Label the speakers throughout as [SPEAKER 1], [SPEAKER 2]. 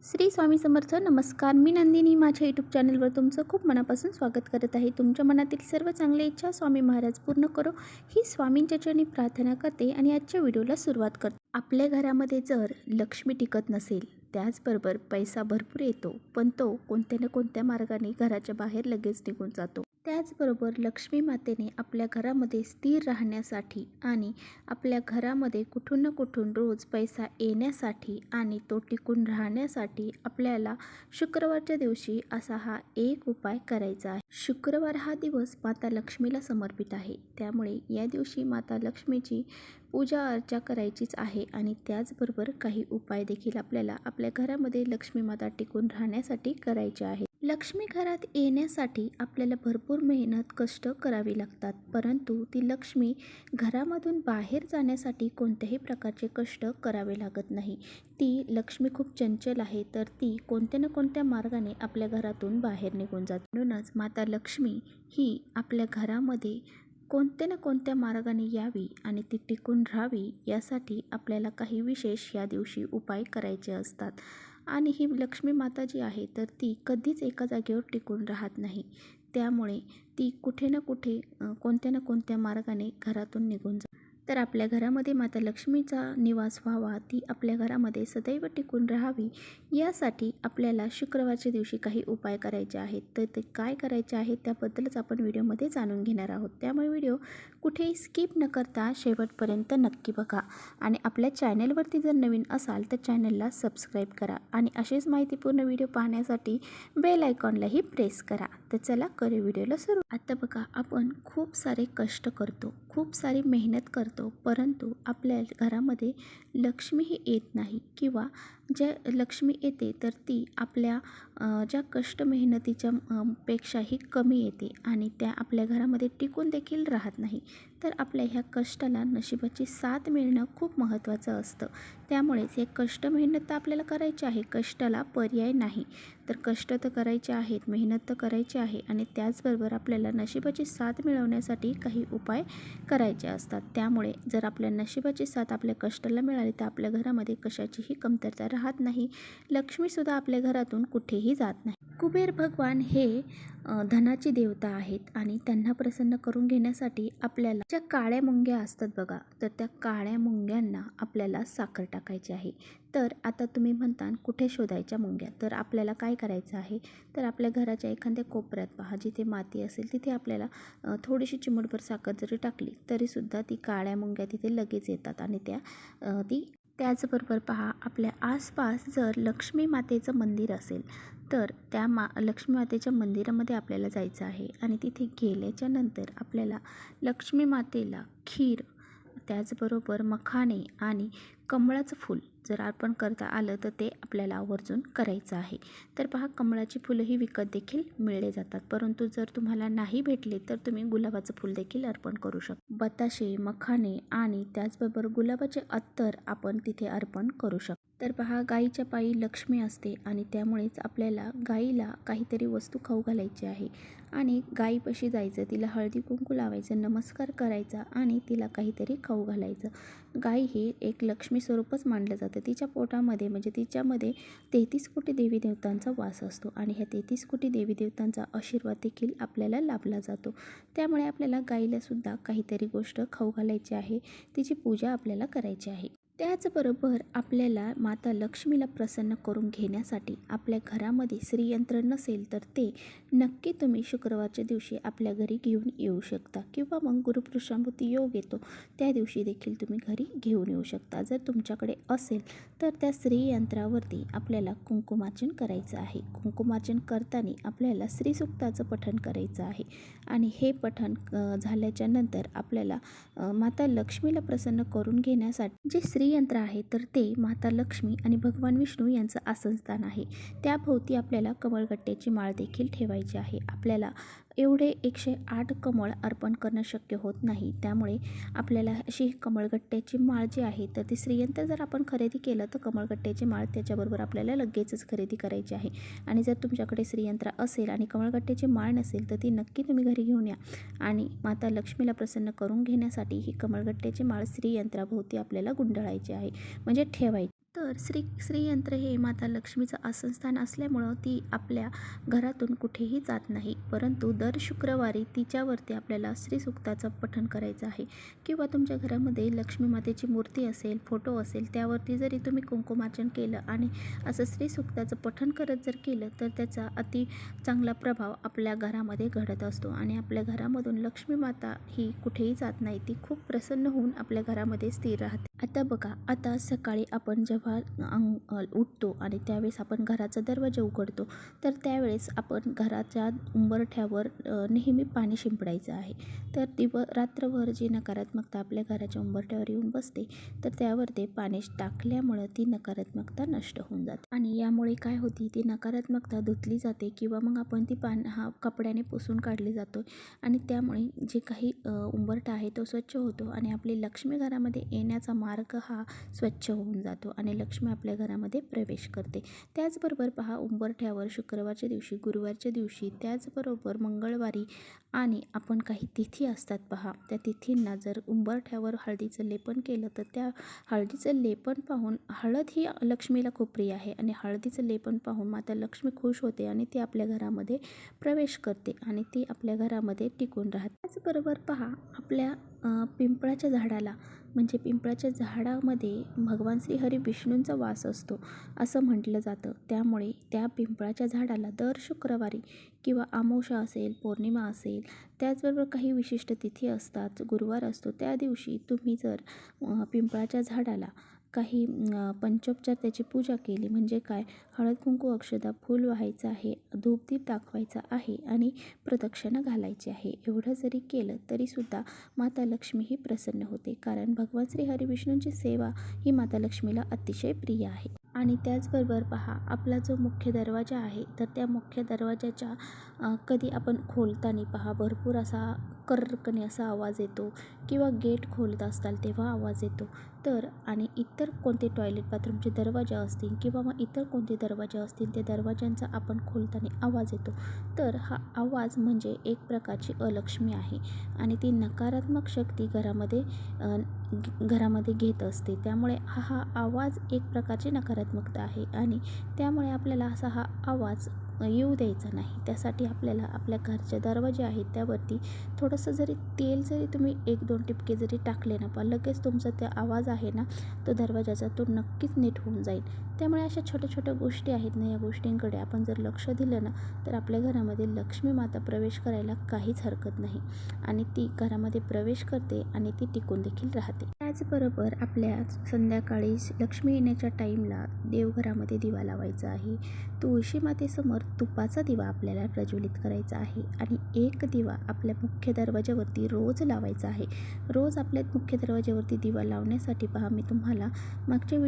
[SPEAKER 1] श्री स्वामी समर्थ. नमस्कार, मी नंदिनी. माझ्या यूट्यूब चॅनलवर तुमचं खूप मनापासून स्वागत करत आहे. तुमच्या मनातील सर्व चांगल्या इच्छा स्वामी महाराज पूर्ण करो ही स्वामींच्या चरणी प्रार्थना करते आणि आजच्या व्हिडिओला सुरुवात करते. आपल्या घरामध्ये जर लक्ष्मी टिकत नसेल, त्याचबरोबर पैसा भरपूर येतो, पण तो कोणत्या ना कोणत्या मार्गाने घराच्या बाहेर लगेच निघून जातो. त्याचबरोबर लक्ष्मी मातेने आपल्या घरामध्ये स्थिर राहण्यासाठी आणि आपल्या घरामध्ये कुठून ना कुठून रोज पैसा येण्यासाठी आणि तो टिकून राहण्यासाठी आपल्याला शुक्रवारच्या दिवशी असा हा एक उपाय करायचा आहे. शुक्रवार हा दिवस माता लक्ष्मीला समर्पित आहे, त्यामुळे या दिवशी माता लक्ष्मीची पूजा अर्चा करायचीच आहे आणि त्याचबरोबर काही उपाय देखील आपल्याला आपल्या घरामध्ये लक्ष्मी माता टिकून राहण्यासाठी करायचे आहे. लक्ष्मी घरात येण्यासाठी आपल्याला भरपूर मेहनत कष्ट करावी लागतात, परंतु ती लक्ष्मी घरामधून बाहेर जाण्यासाठी कोणत्याही प्रकारचे कष्ट करावे लागत नाही. ती लक्ष्मी खूप चंचल आहे, तर ती कोणत्या ना कोणत्या मार्गाने आपल्या घरातून बाहेर निघून जाते. म्हणूनच माता लक्ष्मी ही आपल्या घरामध्ये कोणत्या ना कोणत्या मार्गाने यावी आणि ती टिकून राहावी, यासाठी आपल्याला काही विशेष या दिवशी उपाय करायचे असतात. आणि ही लक्ष्मी माता जी आहे, तर ती कधीच एका जागेवर टिकून राहत नाही, त्यामुळे ती कुठे ना कुठे कोणत्या ना कोणत्या मार्गाने घरातून निघून जाते. तर आपल्या घरामध्ये माता लक्ष्मीचा निवास व्हावा, ती आपल्या घरामध्ये सदैव टिकून राहावी, यासाठी आपल्याला शुक्रवारच्या दिवशी काही उपाय करायचे आहेत. तर ते काय करायचे आहेत त्याबद्दलच आपण व्हिडिओमध्ये जाणून घेणार आहोत. त्यामुळे व्हिडिओ कुठेही स्किप न करता शेवटपर्यंत नक्की बघा आणि आपल्या चॅनलवरती जर नवीन असाल तर चॅनलला सबस्क्राईब करा आणि असेच माहितीपूर्ण व्हिडिओ पाहण्यासाठी बेल आयकॉनलाही प्रेस करा. तर चला करू व्हिडिओला सुरू. आता बघा, आपण खूप सारे कष्ट करतो, खूप सारी मेहनत करतो, परंतु आपल्या घरामध्ये लक्ष्मी ही येत नाही, किंवा ज्या लक्ष्मी येते तर ती आपल्या ज्या कष्ट मेहनतीच्या पेक्षाही कमी येते आणि त्या आपल्या घरामध्ये टिकून देखील राहत नाही. तर आपल्या ह्या कष्टाला नशिबाची साथ मिळणं खूप महत्त्वाचं असतं. त्यामुळेच हे कष्ट मेहनत तर आपल्याला करायची आहे, कष्टाला पर्याय नाही. तर कष्ट तर करायचे आहेत, मेहनत तर करायची आहे आणि त्याचबरोबर आपल्याला नशिबाची साथ मिळवण्यासाठी काही उपाय करायचे असतात. त्यामुळे जर आपल्या नशिबाची साथ आपल्या कष्टाला मिळाली तर आपल्या घरामध्ये कशाचीही कमतरता राहत नाही, लक्ष्मीसुद्धा आपल्या घरातून कुठेही जात नाही. कुबेर भगवान हे धनाची देवता आहेत आणि त्यांना प्रसन्न करून घेण्यासाठी आपल्याला ज्या काळ्या मुंग्या असतात बघा, तर त्या काळ्या मुंग्यांना आपल्याला साखर टाकायची आहे. तर आता तुम्ही म्हणता कुठे शोधायच्या मुंग्या, तर आपल्याला काय करायचं आहे, तर आपल्या घराच्या एखाद्या कोपऱ्यात पहा, जिथे माती असेल तिथे आपल्याला थोडीशी चिमूटभर साखर जरी टाकली तरीसुद्धा ती काळ्या मुंग्या तिथे लगेच येतात आणि त्याचबरोबर पहा, आपल्या आसपास जर लक्ष्मी मातेचं मंदिर असेल तर त्या लक्ष्मी मातेच्या मंदिरामध्ये आपल्याला जायचं आहे आणि तिथे गेल्याच्या नंतर आपल्याला लक्ष्मी मातेला खीर, त्याचबरोबर मखाणे आणि कमळाचं फूल जर अर्पण करता आलं तर ते आपल्याला आवर्जून करायचं आहे. तर पहा, कमळाची फुलंही विकत देखील मिळले जातात, परंतु जर तुम्हाला नाही भेटले तर तुम्ही गुलाबाचं फूल देखील अर्पण करू शकता. बताशे, मखाणे आणि त्याचबरोबर गुलाबाचे अत्तर आपण तिथे अर्पण करू शकतो. तर पहा, गाईच्या पायी लक्ष्मी असते आणि त्यामुळेच आपल्याला गाईला काहीतरी वस्तू खाऊ घालायची आहे आणि गाईपाशी जायचं, तिला हळदी कुंकू लावायचं, नमस्कार करायचा आणि तिला काहीतरी खाऊ घालायचं. गाय ही एक लक्ष्मी स्वरूपच मानलं जातं. तिच्या पोटामध्ये म्हणजे तिच्यामध्ये 33 कोटी देवी देवतांचा वास असतो आणि ह्या 33 कोटी देवी देवतांचा आशीर्वाद देखील आपल्याला लाभला जातो. त्यामुळे आपल्याला गाईला सुद्धा काहीतरी गोष्ट खाऊ घालायची आहे, तिची पूजा आपल्याला करायची आहे. त्याचबरोबर आपल्याला माता लक्ष्मीला प्रसन्न करून घेण्यासाठी आपल्या घरामध्ये श्रीयंत्र नसेल तर ते नक्की तुम्ही शुक्रवारच्या दिवशी आपल्या घरी घेऊन येऊ शकता, किंवा मग गुरुपुरुषामृती योग येतो त्या दिवशी देखील तुम्ही घरी घेऊन येऊ शकता. जर तुमच्याकडे असेल तर त्या श्रीयंत्रावरती आपल्याला कुंकुमार्चन करायचं आहे. कुंकुमार्चन करताना आपल्याला श्रीसूक्ताचं पठण करायचं आहे आणि हे पठण झाल्याच्या नंतर आपल्याला माता लक्ष्मीला प्रसन्न करून घेण्यासाठी जे श्रीयंत्र आहे तर ते माता लक्ष्मी आणि भगवान विष्णू यांचं आसनस्थान आहे. त्याभोवती आपल्याला कमळगट्ट्याची माळ देखील ठेवायची आहे. आपल्याला एवढे 108 कमळ अर्पण करणं शक्य होत नाही, त्यामुळे आपल्याला अशी कमळगट्ट्याची माळ जी आहे तर ती श्रीयंत्र जर आपण खरेदी केलं तर कमळगट्ट्याची माळ त्याच्याबरोबर आपल्याला लगेचच खरेदी करायची आहे. आणि जर तुमच्याकडे श्रीयंत्र असेल आणि कमळगट्ट्याची माळ नसेल तर ती नक्की तुम्ही घरी घेऊन या आणि माता लक्ष्मीला प्रसन्न करून घेण्यासाठी ही कमळगट्ट्याची माळ श्रीयंत्राभोवती आपल्याला गुंडाळायची आहे, म्हणजे ठेवायची. तर श्रीयंत्र हे माता लक्ष्मीचं आसनस्थान असल्यामुळं ती आपल्या घरातून कुठेही जात नाही, परंतु दर शुक्रवारी तिच्यावरती आपल्याला श्रीसूक्ताचं पठण करायचं आहे. किंवा तुमच्या घरामध्ये लक्ष्मी मातेची मूर्ती असेल, फोटो असेल, त्यावरती जरी तुम्ही कुंकुमार्चन केलं आणि असं श्रीसूक्ताचं पठण करत जर केलं तर त्याचा अति चांगला प्रभाव आपल्या घरामध्ये घडत असतो आणि आपल्या घरामधून लक्ष्मी माता ही कुठेही जात नाही, ती खूप प्रसन्न होऊन आपल्या घरामध्ये स्थिर राहते. आता बघा, आता सकाळी आपण जेव्हा उठतो आणि त्यावेळेस आपण घराचा दरवाजा उघडतो, तर त्यावेळेस आपण घराच्या उंबरठ्यावर नेहमी पाणी शिंपडायचं आहे. तर रात्रभर जी नकारात्मकता आपल्या घराच्या उंबरठ्यावर येऊन बसते, तर त्यावर ते पाणी टाकल्यामुळं ती नकारात्मकता नष्ट होऊन जाते आणि यामुळे काय होती, ती नकारात्मकता धुतली जाते किंवा मग आपण ती कपड्याने पुसून काढली जातो आणि त्यामुळे जे काही उंबरठा आहे तो स्वच्छ होतो आणि आपली लक्ष्मी घरामध्ये येण्याचा मार्ग हा स्वच्छ होऊन जातो आणि लक्ष्मी आपल्या घरामध्ये प्रवेश करते. त्याचबरोबर पहा, उंबरठ्यावर शुक्रवारच्या दिवशी, गुरुवारच्या दिवशी, त्याचबरोबर मंगळवारी आणि आपण काही तिथी असतात पहा, त्या तिथींना जर उंबरठ्यावर हळदीचं लेपन केलं तर त्या हळदीचं लेपन पाहून, हळद ही लक्ष्मीला खूप प्रिय आहे आणि हळदीचं लेपन पाहून माता लक्ष्मी खुश होते आणि ती आपल्या घरामध्ये प्रवेश करते आणि ती आपल्या घरामध्ये टिकून राहते. त्याचबरोबर पहा, आपल्या पिंपळाच्या झाडाला, म्हणजे पिंपळाच्या झाडामध्ये भगवान श्री हरी विष्णूंचा वास असतो असं म्हटलं जातं. त्यामुळे त्या पिंपळाच्या झाडाला दर शुक्रवारी किंवा अमावस्या असेल, पौर्णिमा असेल, त्याचबरोबर काही विशिष्ट तिथी असतात, गुरुवार असतो, त्या दिवशी तुम्ही जर पिंपळाच्या झाडाला काही पंचोपचार त्याची पूजा केली, म्हणजे काय, हळद कुंकू अक्षदा फूल व्हायचं आहे, धूपदीप दाखवायचा आहे आणि प्रदक्षिणा घालायची आहे. एवढं जरी केलं तरीसुद्धा माता लक्ष्मी ही प्रसन्न होते, कारण भगवान श्री हरिविष्णूंची सेवा ही माता लक्ष्मीला अतिशय प्रिय आहे. आणि त्याचबरोबर पहा, आपला जो मुख्य दरवाजा आहे, तर त्या मुख्य दरवाजाच्या कधी आपण खोलताना पहा, भरपूर असा कर्रकणे असा आवाज येतो किंवा गेट खोलत असताल तेव्हा आवाज येतो. तर आणि इतर कोणते टॉयलेट बाथरूमचे दरवाजा असतील किंवा मग इतर कोणते दरवाजे असतील, त्या दरवाजांचा आपण खोलताना आवाज येतो, तर हा आवाज म्हणजे एक प्रकारची अलक्ष्मी आहे आणि ती नकारात्मक शक्ती घरामध्ये घेत असते. त्यामुळे हा आवाज एक प्रकारची नकारात्मकता आहे आणि त्यामुळे आपल्याला असा हा आवाज येऊ द्यायचा नाही. त्यासाठी आपल्याला आपल्या घरचे दरवाजे आहेत त्यावरती थोडंसं जरी तेल जरी तुम्ही 1-2 टिपके जरी टाकले ना, पण लगेच तुमचा त्या आवाज आहे ना, तो दरवाजाचा तो नक्कीच नीट होऊन जाईल. त्यामुळे अशा छोट्या छोट्या गोष्टी आहेत ना, या गोष्टींकडे आपण जर लक्ष दिलं ना, तर आपल्या घरामध्ये लक्ष्मी माता प्रवेश करायला काहीच हरकत नाही आणि ती घरामध्ये प्रवेश करते आणि ती टिकून देखील राहते. त्याचबरोबर आपल्या संध्याकाळी लक्ष्मी येण्याच्या टाईमला देवघरामध्ये दिवा लावायचा आहे. तुळशी मातेसमोर तुपाचा दिवा आपल्याला प्रज्वलित करायचा आहे आणि एक दिवा आपल्या मुख्य दरवाजावरती रोज लावायचा आहे. रोज आपल्या मुख्य दरवाजावरती दिवा लावण्यासाठी पहा, मी तुम्हाला मागच्या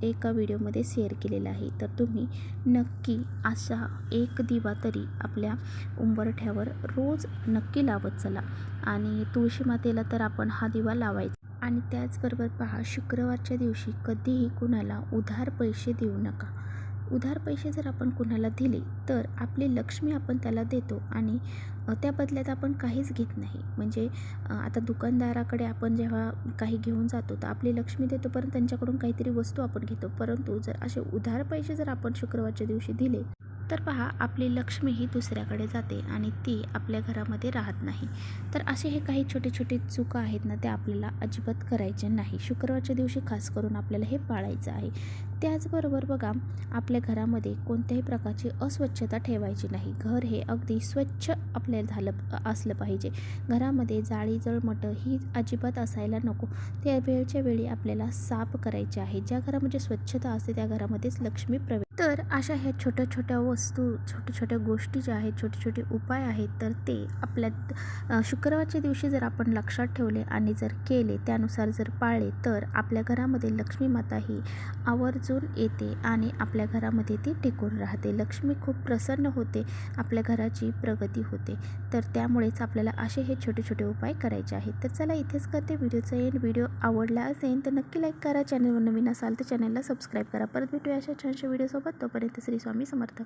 [SPEAKER 1] एका व्हिडिओमध्ये शेअर केलेला आहे. तर तुम्ही नक्की असा एक दिवा तरी आपल्या उंबरठ्यावर रोज नक्की लावत चला आणि तुळशी मातेला तर आपण हा दिवा लावायचा. आणि त्याचबरोबर पहा, शुक्रवारच्या दिवशी कधीही कुणाला उधार पैसे देऊ नका. उधार पैसे जर आपण कुणाला दिले तर आपली लक्ष्मी आपण त्याला देतो आणि त्या बदल्यात आपण काहीच घेत नाही. म्हणजे आता दुकानदाराकडे आपण जेव्हा काही घेऊन जातो तर आपली लक्ष्मी देतो, परंतु त्यांच्याकडून काहीतरी वस्तू आपण घेतो. परंतु जर असे उधार पैसे जर आपण शुक्रवारच्या दिवशी दिले तर पहा, आपली लक्ष्मी ही दुसऱ्याकडे जाते आणि ती आपल्या घरामध्ये राहत नाही. तर असे हे काही छोटे छोटे चुका आहेत ना, त्या आपल्याला अजिबात करायचे नाही. शुक्रवारच्या दिवशी खास करून आपल्याला हे पाळायचं आहे. त्याचबरोबर बघा, आपल्या घरामध्ये कोणत्याही प्रकारची अस्वच्छता ठेवायची नाही. घर हे अगदी स्वच्छ आपल्याला असलं पाहिजे. घरामध्ये जाळी जळमटं ही अजिबात असायला नको. त्या वेळच्या वेळी आपल्याला साफ करायचे आहे. ज्या घरामध्ये स्वच्छता असते त्या घरामध्येच लक्ष्मी प्रवेश. तर अशा ह्या छोट्या छोट्या वस्तू, छोट्या छोट्या गोष्टी ज्या आहेत, छोटे छोटे उपाय आहेत, तर ते आपल्या शुक्रवारच्या दिवशी जर आपण लक्षात ठेवले आणि जर केले, त्यानुसार जर पाळले, तर आपल्या घरामध्ये लक्ष्मी माता ही आवर्जून येते आणि आपल्या घरामध्ये ती टिकून राहते. लक्ष्मी खूप प्रसन्न होते, आपल्या घराची प्रगती होते. तर त्यामुळेच आपल्याला असे हे छोटे छोटे उपाय करायचे आहेत. तर चला, इथेच करते व्हिडिओचा एंड. व्हिडिओ आवडला असेल तर नक्की लाईक करा. चॅनलवर नवीन असाल तर चॅनलला सबस्क्राईब करा. परत भेटूया अशा छानशा व्हिडिओसोबत. तोपर्यंत श्री स्वामी समर्थ.